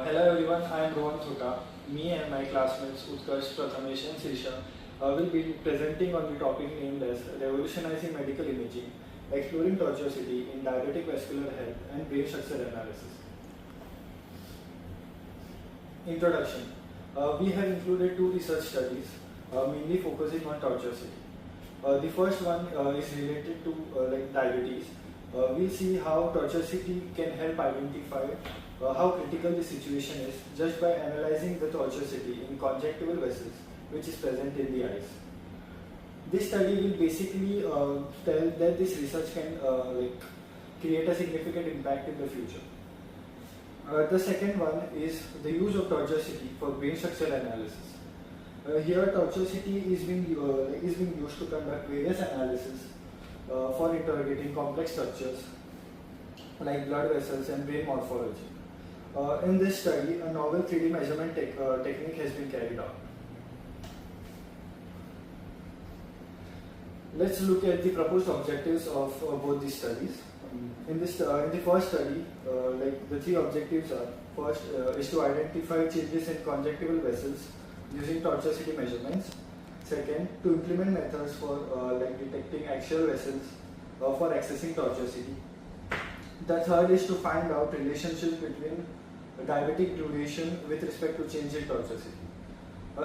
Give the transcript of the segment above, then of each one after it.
Hello everyone, I am Thota. Me and my classmates Utkarsh, Prathamesh and Sirsha will be presenting on the topic named as Revolutionizing Medical Imaging, Exploring Tortuosity in Diabetic Vascular Health and Brain Structure Analysis. Introduction. We have included two research studies mainly focusing on tortuosity. The first one is related to diabetes. We'll see how tortuosity can help identify how critical the situation is just by analyzing the tortuosity in conjunctival vessels which is present in the eyes. This study will basically tell that this research can create a significant impact in the future. The second one is the use of tortuosity for brain structure analysis. Here tortuosity is being used to conduct various analyses for interrogating complex structures like blood vessels and brain morphology. In this study, a novel 3D measurement technique has been carried out. Let's look at the proposed objectives of both these studies. In the first study, the three objectives are: first is to identify changes in conjunctival vessels using tortuosity measurements. Second, to implement methods for detecting axial vessels for accessing tortuosity. The third is to find out relationships between diabetic duration with respect to change in tortuosity.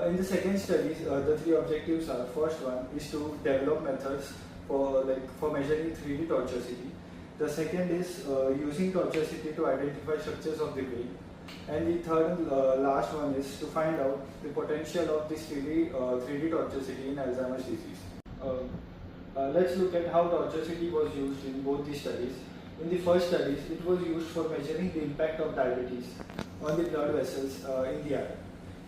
In the second study, the three objectives are: first one is to develop methods for measuring 3D tortuosity. The second is using tortuosity to identify structures of the brain. And the third and last one is to find out the potential of this 3D tortuosity in Alzheimer's disease. Let's look at how tortuosity was used in both these studies. In the first studies, it was used for measuring the impact of diabetes on the blood vessels in the eye.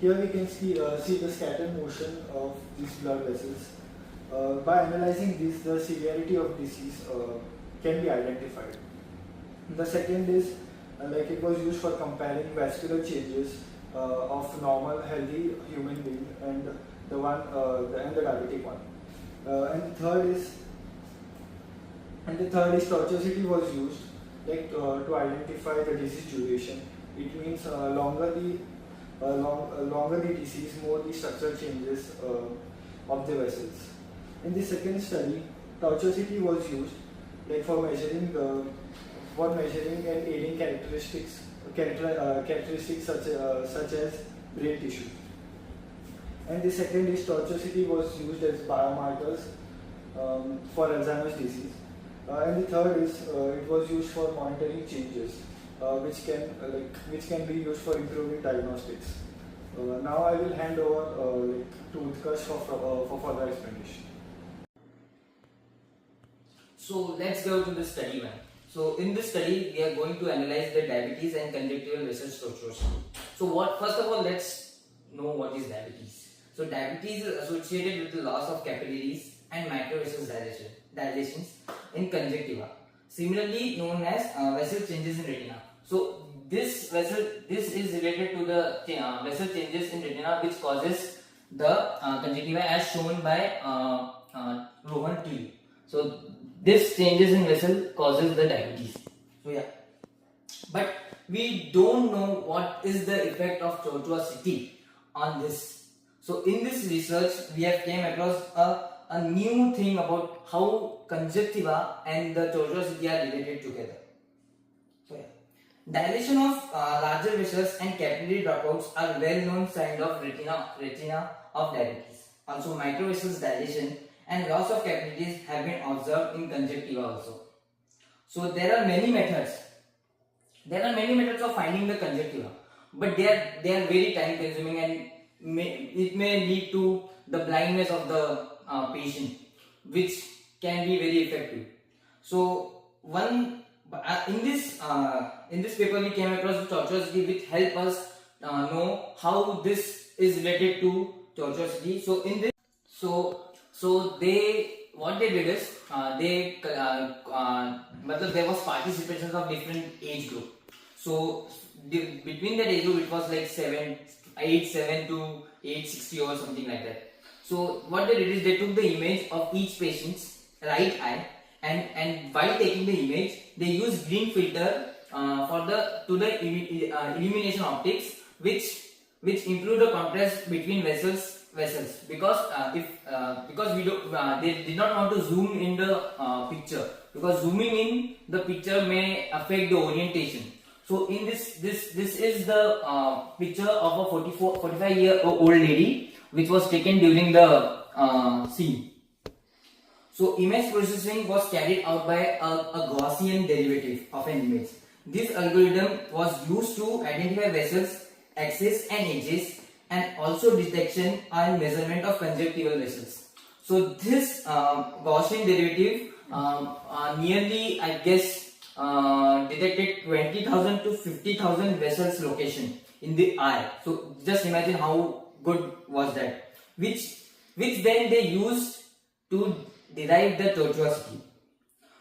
Here we can see the scattered motion of these blood vessels. By analyzing this, the severity of disease can be identified. The second is it was used for comparing vascular changes of normal healthy human being and the diabetic one. And the third is tortuosity was used to identify the disease duration. It means longer the disease, more the structural changes of the vessels. In the second study, tortuosity was used for measuring and aiding characteristics such as brain tissue. And the second is tortuosity was used as biomarkers for Alzheimer's disease. And the third is it was used for monitoring changes, which can be used for improving diagnostics. Now I will hand over to Utkarsh for further explanation. So let's go to the study one. So in this study, we are going to analyze the diabetes and conjunctival vessels tortuosity. So first of all, let's know what is diabetes. So diabetes is associated with the loss of capillaries and microvessels dilations in conjunctiva, similarly known as vessel changes in retina. So this is related to the vessel changes in retina which causes the conjunctiva as shown by Rohan 2. So this changes in vessel causes the diabetes. So yeah, but we don't know what is the effect of tortuosity on this. So in this research, we have came across a new thing about how conjunctiva and the tortuosity are related together. So yeah, dilation of larger vessels and capillary dropouts are well-known signs of retina of diabetes. Also, microvessels dilation and loss of capillaries have been observed in conjunctiva also. So there are many methods. There are many methods of finding the conjunctiva, but they are very time consuming and it may lead to the blindness of the patient, which can be very effective. So in this paper we came across the tortuosity, which help us know how this is related to tortuosity. So in this, what they did is there was participation of different age group. So between that age group, it was like age 7 to age 60 or something like that. So what they did is they took the image of each patient's right eye, and while taking the image, they used green filter illumination optics, which improve the contrast between vessels, because because we don't they did not want to zoom in the picture, because zooming in the picture may affect the orientation. So in this is the picture of a 45-year-old lady, which was taken during the scene. So image processing was carried out by a Gaussian derivative of an image. This algorithm was used to identify vessels, axes and edges, and also detection and measurement of conjunctival vessels. So this Gaussian derivative nearly, I guess, detected 20,000 to 50,000 vessels location in the eye. So just imagine how good was that, which then they used to derive the tortuosity.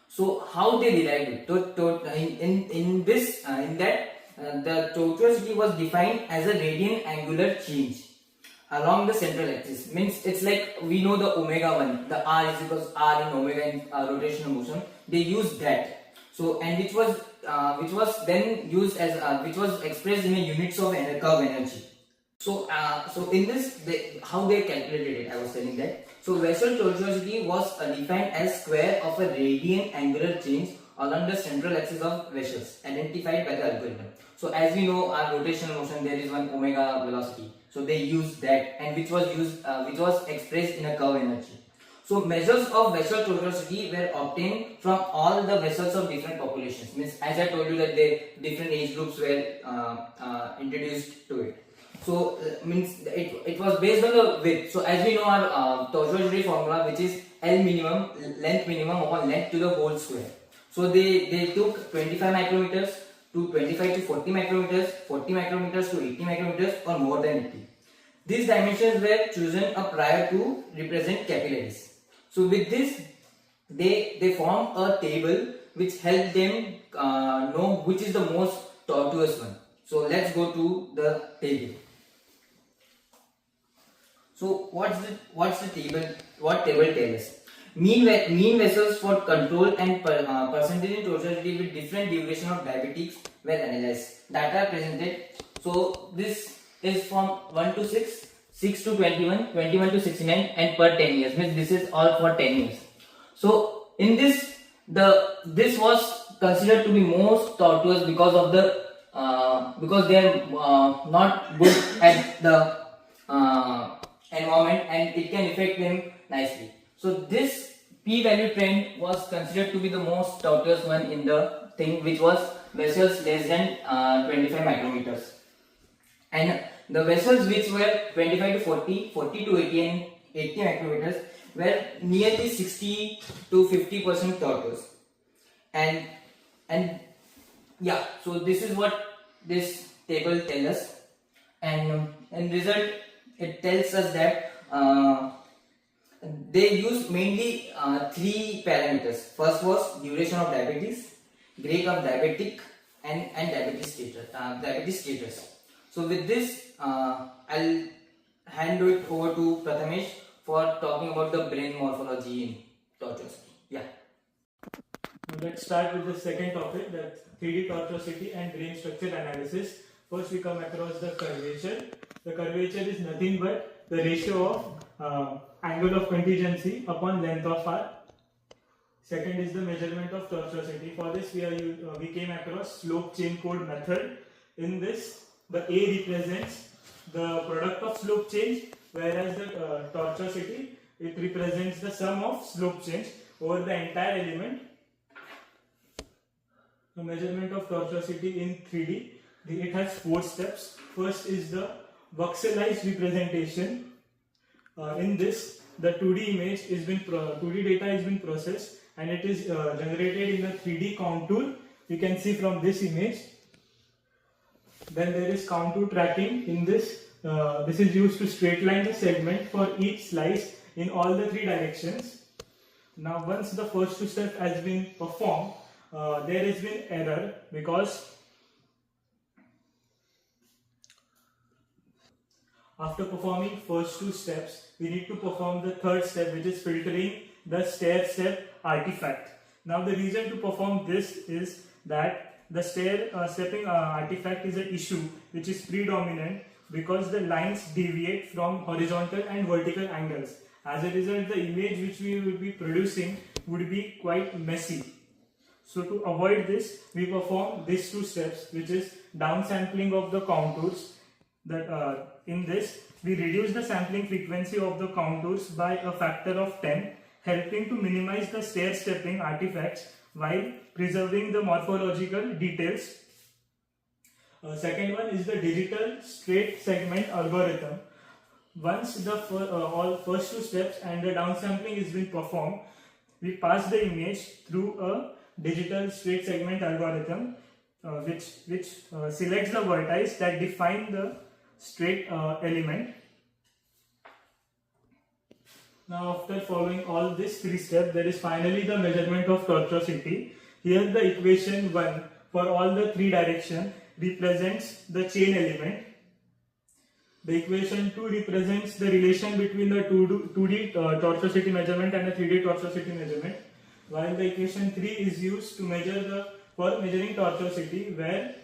So how they derived it? The tortuosity was defined as a radian angular change along the central axis. Means it's like we know the omega 1, the r is equals r in omega in rotational motion. They used that. So, and which was then used as which was expressed in a units of curve energy. So, in this, how they calculated it, I was telling that. So vessel tortuosity was defined as square of a radian angular change along the central axis of vessels identified by the algorithm. So as we know, our rotational motion, there is one omega velocity. So they used that, and which was expressed in a curve energy. So measures of vessel tortuosity were obtained from all the vessels of different populations. Means, as I told you that different age groups were introduced to it. So means it was based on the width. So as we know, our tortuosity formula, which is L minimum, length minimum upon length to the whole square. So they took 25 micrometers to 25 to 40 micrometers, 40 micrometers to 80 micrometers, or more than 80. These dimensions were chosen prior to represent capillaries. So with this, they form a table which helped them know which is the most tortuous one. So let's go to the table. So what's the table? What table tells us? Mean vessels for control and percentage in tortuosity with different duration of diabetics were analyzed. Data presented. So this is from 1 to 6, 6 to 21, 21 to 69, and per 10 years. Means this is all for 10 years. So in this, this was considered to be most tortuous because of the because they are not good at the environment, and it can affect them nicely. So this p-value trend was considered to be the most tortuous one in the thing, which was vessels less than 25 micrometers, and the vessels which were 25 to 40, 40 to 80, and 80 micrometers were nearly 60 to 50% tortuous. And yeah, so this is what this table tells us, and in result it tells us that they use mainly 3 parameters. First was duration of diabetes, grade of diabetic, and diabetes status. So with this, I'll hand it over to Prathamesh for talking about the brain morphology in tortuosity. Yeah. Let's start with the second topic, that 3D tortuosity and brain structure analysis. First, we come across the curvature. The curvature is nothing but the ratio of angle of contingency upon length of R. Second is the measurement of tortuosity. For this, we came across slope chain code method. In this, the A represents the product of slope change, whereas the tortuosity, it represents the sum of slope change over the entire element. The measurement of tortuosity in 3D, it has 4 steps. First is the voxelized representation. In this, the 2D image is 2D data has been processed, and it is generated in a 3D contour. You can see from this image. Then there is contour tracking. In this, this is used to straight line the segment for each slice in all the 3 directions. Now, once the first 2 steps has been performed, there has been error, because after performing first 2 steps, we need to perform the third step, which is filtering the stair step artifact. Now, the reason to perform this is that the stepping artifact is an issue which is predominant because the lines deviate from horizontal and vertical angles. As a result, the image which we will be producing would be quite messy. So to avoid this, we perform these two steps, which is downsampling of the contours. In this, we reduce the sampling frequency of the contours by a factor of 10, helping to minimize the stair-stepping artifacts while preserving the morphological details. Second one is the digital straight segment algorithm. Once the all first two steps and the downsampling is been performed, we pass the image through a digital straight segment algorithm, which selects the vertices that define the straight element. Now, after following all these three steps, there is finally the measurement of tortuosity. Here, the equation 1 for all the three directions represents the chain element. The equation 2 represents the relation between the 2D tortuosity measurement and the 3D tortuosity measurement, while the equation 3 is used to for measuring tortuosity, where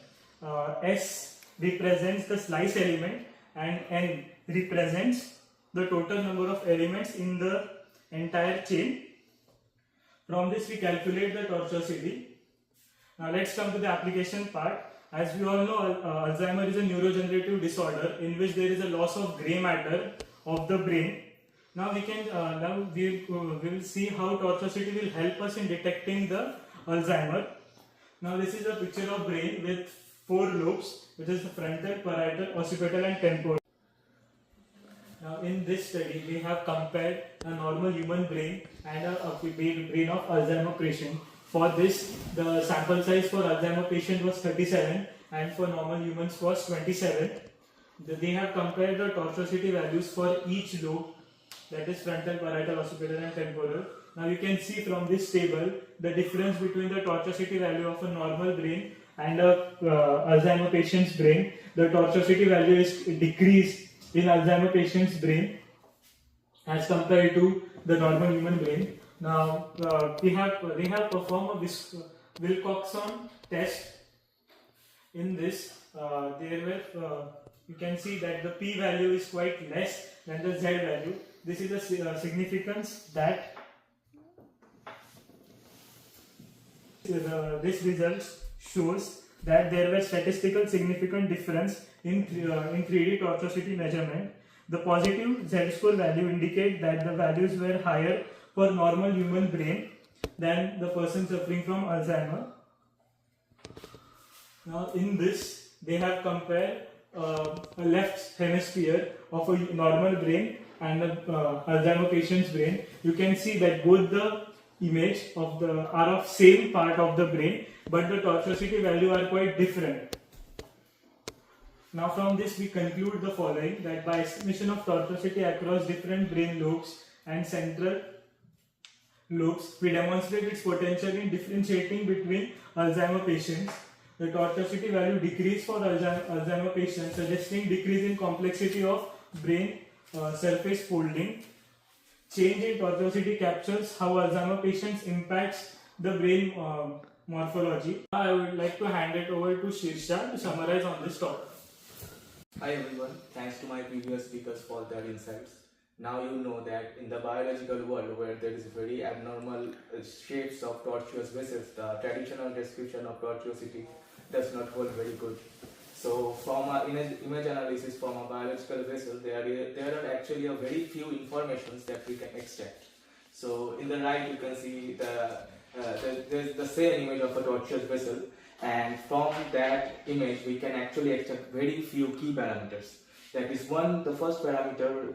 S represents the slice element and N represents the total number of elements in the entire chain. From this, we calculate the tortuosity. Now let's come to the application part. As we all know, Alzheimer is a neurodegenerative disorder in which there is a loss of grey matter of the brain. Now we will see how tortuosity will help us in detecting the Alzheimer. Now this is a picture of brain with 4 lobes, which is the frontal, parietal, occipital and temporal. Now in this study, we have compared a normal human brain and a brain of Alzheimer patient. For this, the sample size for Alzheimer patient was 37 and for normal humans was 27. They have compared the tortuosity values for each lobe, that is frontal, parietal, occipital and temporal. Now you can see from this table the difference between the tortuosity value of a normal brain and a Alzheimer patient's brain. The tortuosity value is decreased in Alzheimer patient's brain as compared to the normal human brain. Now they have performed a Wilcoxon test. In this, you can see that the p value is quite less than the z value. This is a significance that this result shows that there was statistical significant difference in 3D tortuosity measurement. The positive z-score value indicate that the values were higher for normal human brain than the person suffering from Alzheimer. Now in this, they have compared a left hemisphere of a normal brain and a Alzheimer patient's brain. You can see that both the image are of same part of the brain, but the tortuosity value are quite different. Now from this, we conclude the following: that by estimation of tortuosity across different brain lobes and central lobes, we demonstrate its potential in differentiating between Alzheimer patients. The tortuosity value decreased for Alzheimer patients, suggesting decrease in complexity of brain surface folding. Change in tortuosity captures how Alzheimer patients impacts the brain morphology. Now I would like to hand it over to Shirsha to summarize on this topic. Hi everyone, thanks to my previous speakers for their insights. Now you know that in the biological world where there is very abnormal shapes of tortuous vessels, the traditional description of tortuosity does not hold very good. So from our image analysis from a biological vessel, there are actually a very few informations that we can extract. So in the right you can see there's the same image of a tortuous vessel, and from that image we can actually extract very few key parameters. That is the first parameter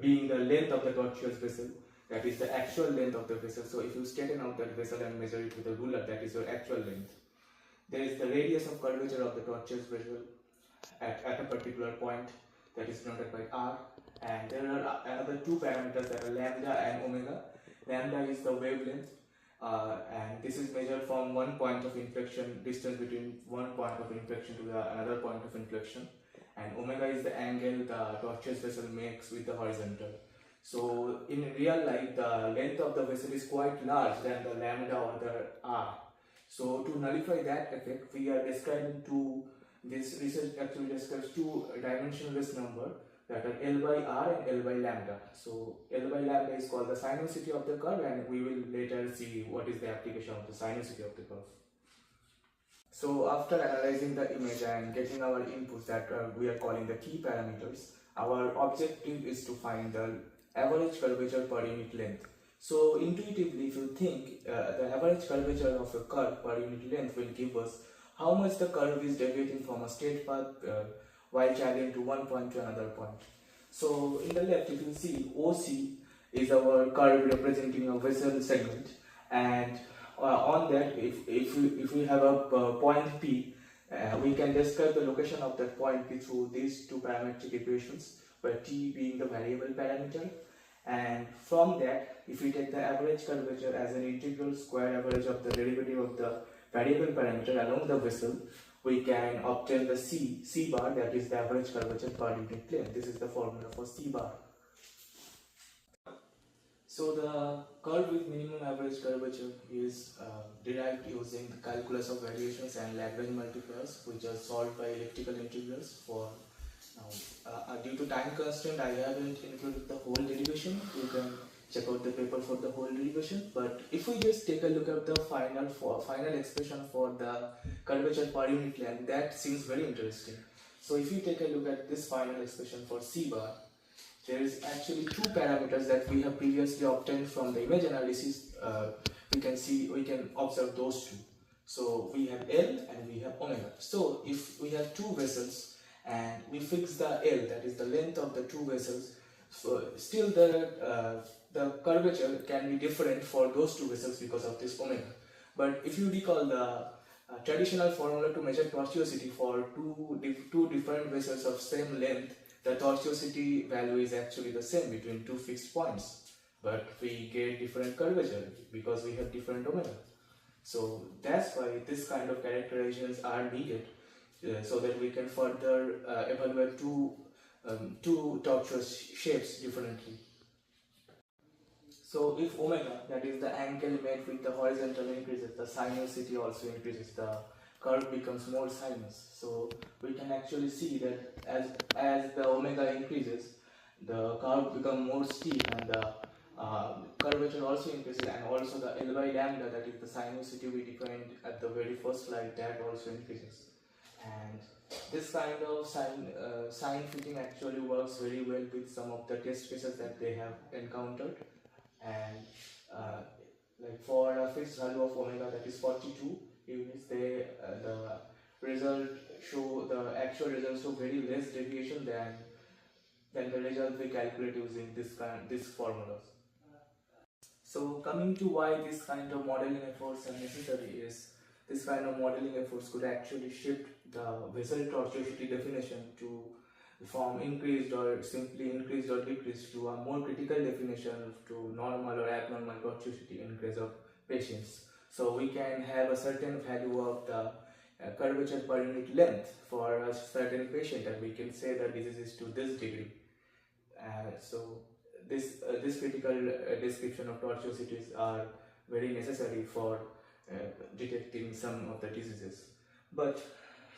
being the length of the tortuous vessel, that is the actual length of the vessel. So if you straighten out that vessel and measure it with a ruler, that is your actual length. There is the radius of curvature of the tortuous vessel at a particular point, that is denoted by r, and there are another two parameters that are lambda and omega. Lambda is the wavelength, and this is measured from one point of inflection, distance between one point of inflection to another point of inflection, and omega is the angle the tortuous vessel makes with the horizontal. So in real life, the length of the vessel is quite large than the lambda or the r. So to nullify that effect, we are describing this research actually describes two dimensionless number that are L by R and L by lambda. So L by lambda is called the sinuosity of the curve, and we will later see what is the application of the sinuosity of the curve. So after analyzing the image and getting our inputs that we are calling the key parameters, our objective is to find the average curvature per unit length. So intuitively, if you think the average curvature of a curve per unit length will give us how much the curve is deviating from a straight path while traveling to one point to another point. So in the left, you can see OC is our curve representing a vessel segment, and on that, if we have a point P, we can describe the location of that point P through these two parametric equations, where T being the variable parameter. And from that, if we take the average curvature as an integral square average of the derivative of the variable parameter along the vessel, we can obtain the C bar, that is the average curvature per unit length. This is the formula for C bar. So the curve with minimum average curvature is derived using the calculus of variations and Lagrange multipliers, which are solved by elliptical integrals. For now, due to time constraint, I haven't included the whole derivation. You can check out the paper for the whole derivation. But if we just take a look at the final expression for the curvature per unit length, that seems very interesting. So if you take a look at this final expression for C bar, there is actually two parameters that we have previously obtained from the image analysis. We can observe those two. So we have L and we have omega. So if we have two vessels and we fix the L, that is the length of the two vessels, so still the curvature can be different for those two vessels because of this omega. But if you recall the traditional formula to measure tortuosity for two different vessels of same length, the tortuosity value is actually the same between two fixed points, but we get different curvature because we have different omega. So that's why this kind of characterizations are needed, so that we can further evaluate two tortuous shapes differently. So if omega, that is the angle made with the horizontal, increases, the sinuosity also increases, the curve becomes more sinus. So we can actually see that as the omega increases, the curve becomes more steep, and the curvature also increases, and also the L by lambda, that is the sinuosity we defined at the very first slide, that also increases. And this kind of sign fitting actually works very well with some of the test cases that they have encountered. And like for a fixed value of omega, that is 42 units, the actual results show very less deviation than the result we calculate using this formulas. So coming to why this kind of modeling efforts are necessary is, this kind of modeling efforts could actually shift the vessel tortuosity definition from increased or simply increased or decreased to a more critical definition to normal or abnormal tortuosity in case of patients. So we can have a certain value of the curvature per unit length for a certain patient, and we can say that disease is to this degree. So this critical description of tortuosities are very necessary for detecting some of the diseases. But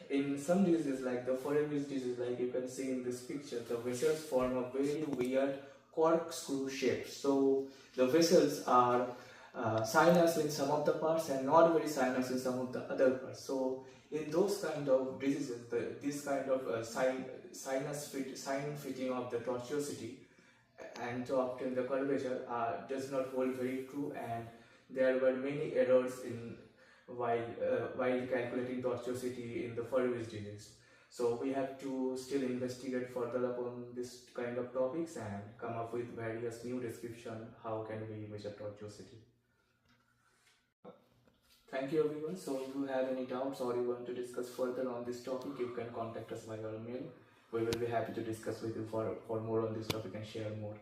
in some diseases, like the Suryawanshi disease, like you can see in this picture, the vessels form a very weird corkscrew shape. So the vessels are sinus in some of the parts and not very sinus in some of the other parts. So in those kind of diseases, this kind of sign fitting of the tortuosity and to obtain the curvature does not hold very true, and there were many errors in while calculating tortuosity in the Suryawanshi disease. So we have to still investigate further upon this kind of topics and come up with various new description how can we measure tortuosity. Thank you everyone. So if you have any doubts or you want to discuss further on this topic, you can contact us via our mail. We will be happy to discuss with you for more on this topic and share more.